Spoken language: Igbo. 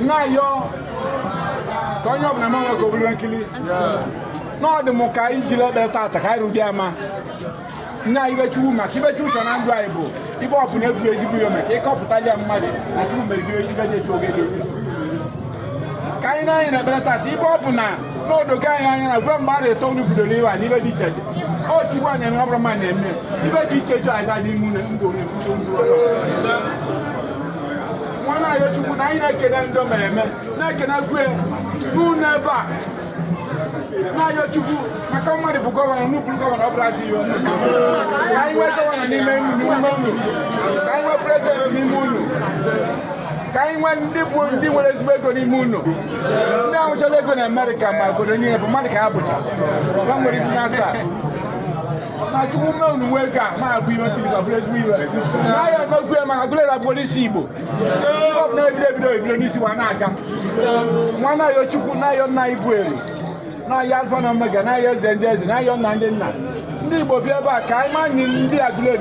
na yo konyo na mama ko bulu nkili no de mo kai jile be tata kai ru ama na ibe chuwu ma kibe chuwu so na ndu aibo ibe opu na ebu ezigbo yo me ke koputa ya mmade na chuwu me bi ibe je togede kai na ina be tata ibe opu na no do kai anya na gwa mba re to ni budo ni wa ni be di cheje o chuwu anya na obro ma na eme ibe di cheje aga di mu na ndo ni wana yo chuwu na ina kede ndo mereme na kena gwe nu neba na yo chuwu maka mmade bu governor nu bu governor Brazil yo kai we governor ni me nu kai we president ni mu kai we ndi wele zbego ni mu no na o chele go na America ma go ni e bu America abuja wa ngori sinasa na chuwu me unu wega ma bu yo tili ka place wi na yo no gwe ma gule la police Igbo na ebido ni si wa na aga nwana yo chuwu na yo na Igwere na ya alfa na omega na yo zenjezi na yo na ndị nna ndị Igbo bịa ebe a ka anyị ma ndị agụle